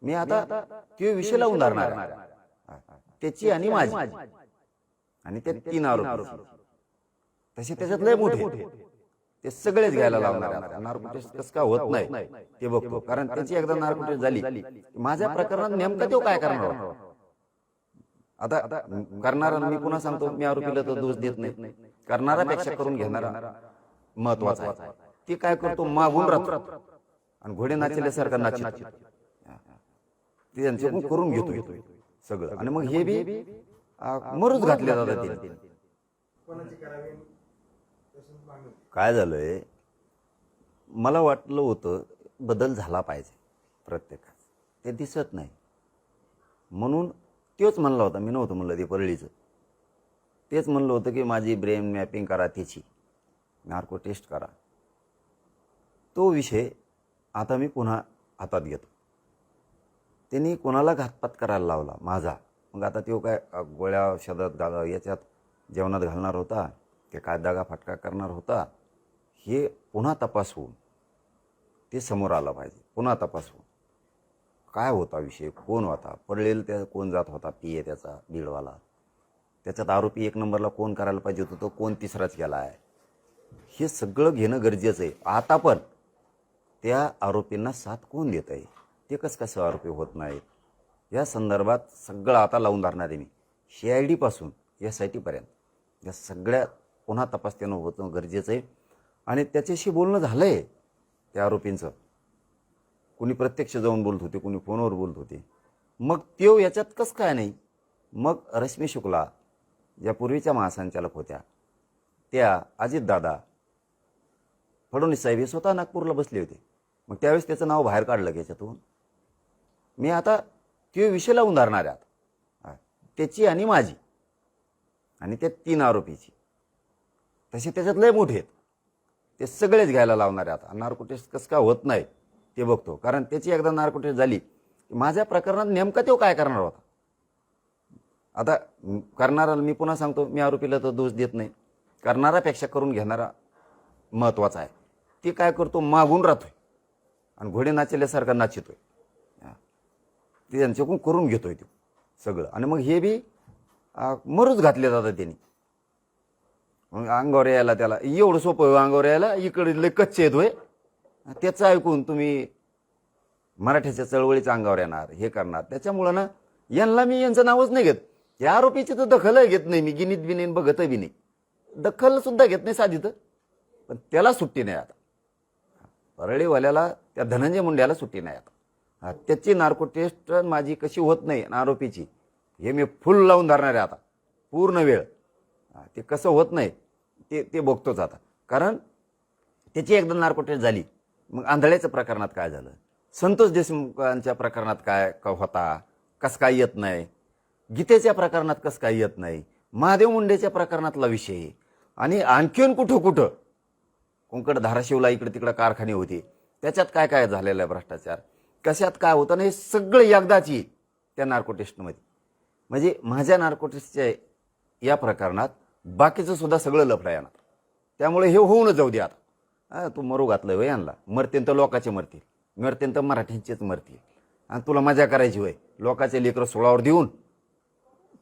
मी आता तो विषय लावून धरणार आहे. त्याची आणि माझी आणि ते 3 आरोपी तसे त्याच्यात लय मोठे ते सगळेच घ्यायला लावणार आहे. नार्को टेस्ट कसं का होत नाही ते बघतो, कारण त्याची एकदा नार्को टेस्ट झाली माझ्या प्रकरणात नेमका तो काय करणार होता. आता करणारा मी पुन्हा सांगतो, मी आरोपीला तर दोष देत नाही, करणारापेक्षा करून घेणारा महत्वाचा आहे. ते काय करतो, मागून राहतो आणि घोडे नाचल्यासारखा नाचतो, ते त्यांच्याकडून करून घेतो सगळं. आणि मग हे बी मरूच घातले जातात. ते काय झालंय, मला वाटलं होतं बदल झाला पाहिजे प्रत्येकात, ते दिसत नाही. म्हणून तोच म्हणला होता, मी नव्हतं म्हणलं ते परळीचं, तेच म्हणलं होतं की माझी ब्रेन मॅपिंग करा, त्याची नार्को टेस्ट करा. तो विषय आता मी पुन्हा हातात घेतो. त्यांनी कोणाला घातपात करायला लावला माझा, मग आता तो काय गोळ्या औषधात याच्यात जेवणात घालणार होता, ते काय दगा फटका करणार होता, हे पुन्हा तपास होऊन ते समोर आलं पाहिजे. पुन्हा तपास होऊन काय होता विषय, कोण होता, पडलेला त्या कोण जात होता, पिये त्याचा बीडवाला, त्याच्यात आरोपी 1 नंबरला कोण करायला पाहिजे होतं, तो कोण तिसराच गेला आहे, हे सगळं घेणं गरजेचं आहे. आता पण त्या आरोपींना साथ कोण देत आहे, ते कसं आरोपी होत नाहीत, या संदर्भात सगळं आता लावून धरणार आहे मी. CID पासून SIT पर्यंत या सगळ्या पुन्हा तपास त्यानं होतं गरजेचं आहे. आणि त्याच्याशी बोलणं झालं आहे त्या आरोपींचं, कुणी प्रत्यक्ष जाऊन बोलत होते, कुणी फोनवर बोलत होते. मग त्यो याच्यात कसं काय नाही. मग रश्मी शुक्ला ज्या पूर्वीच्या महासंचालक होत्या, त्या अजितदादा फडणवीस साहेब हे स्वतः नागपूरला बसले होते, मग त्यावेळेस त्याचं नाव बाहेर काढलं की याच्यातून. मी आता तो विषय लावून धरणार आहे, त्याची आणि माझी आणि त्या 3 आरोपीची. तसे त्याच्यात लय मोठे आहेत, ते सगळेच घ्यायला लावणार आहे. आता नार्को टेस्ट कसं का होत नाही ते बघतो, कारण त्याची एकदा नार्को टेस्ट झाली माझ्या प्रकरणात नेमका तो काय करणार होता. आता करणारा मी पुन्हा सांगतो, मी आरोपीला तर दोष देत नाही, करणारापेक्षा करून घेणारा महत्वाचा आहे. ते काय करतो, मागून राहतोय आणि घोडे नाचल्यासारखा नाचतोय, ते त्यांच्याकडून करून घेतोय तो सगळं. आणि मग हे बी मरूच घातले जातात त्यांनी. मग अंगावर यायला त्याला एवढं सोपं अंगावर यायला, इकडे लय कच्चे येतोय, त्याचं ऐकून तुम्ही मराठ्याच्या चळवळीच्या अंगावर येणार, हे करणार. त्याच्यामुळं ना यांना मी यांचं नावच नाही घेत. या आरोपीची तर दखलही घेत नाही मी, गिनीत बिनीन बघत बी नाही, दखल सुद्धा घेत नाही साधी तर. पण त्याला सुट्टी नाही आता, परळीवाल्याला त्या धनंजय मुंड्याला सुट्टी नाही आता. त्याची नार्को टेस्ट माझी कशी होत नाही आरोपीची, हे मी फुल लावून धरणार आहे आता पूर्ण वेळ. ते कसं होत नाही ते बघतोच आता, कारण त्याची एकदा नार्को टेस्ट झाली. मग आंधळ्याच्या प्रकरणात काय झालं, संतोष देशमुखांच्या प्रकरणात काय होता, कसं काय येत नाही, गीतेच्या प्रकरणात कसं काय येत नाही, महादेव मुंडेच्या प्रकरणातला विषय, आणि आणखीन कुठं कुठं कोंकण धाराशिवला इकडे तिकडे कारखाने होते, त्याच्यात काय काय झालेलं आहे भ्रष्टाचार, कशात काय होतं नाही, सगळं एकदाची त्या नार्को टेस्टमध्ये. म्हणजे माझ्या नार्को टेस्टच्या या प्रकरणात बाकीचं सुद्धा सगळं लफडं येणार. त्यामुळे हे होऊनच जाऊ दे आता. तू मरू घातलं वय यांना, मरतेन तर लोकाचे मरतील, मरतेन तर मराठ्यांचेच मरतील, आणि तुला मजा करायची वय लोकाचे लेकरं सोळावर देऊन.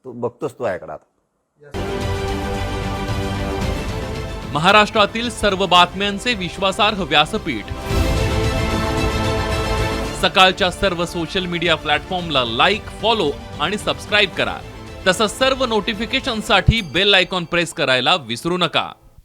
तू बघतोस तू ऐकडा आता. महाराष्ट्रातील सर्व बातम्यांचे विश्वासार्ह व्यासपीठ, सकाळच्या सर्व सोशल मीडिया प्लॅटफॉर्मला लाईक, फॉलो आणि सबस्क्राईब करा. तसंच सर्व नोटिफिकेशनसाठी बेल आयकॉन प्रेस करायला विसरू नका.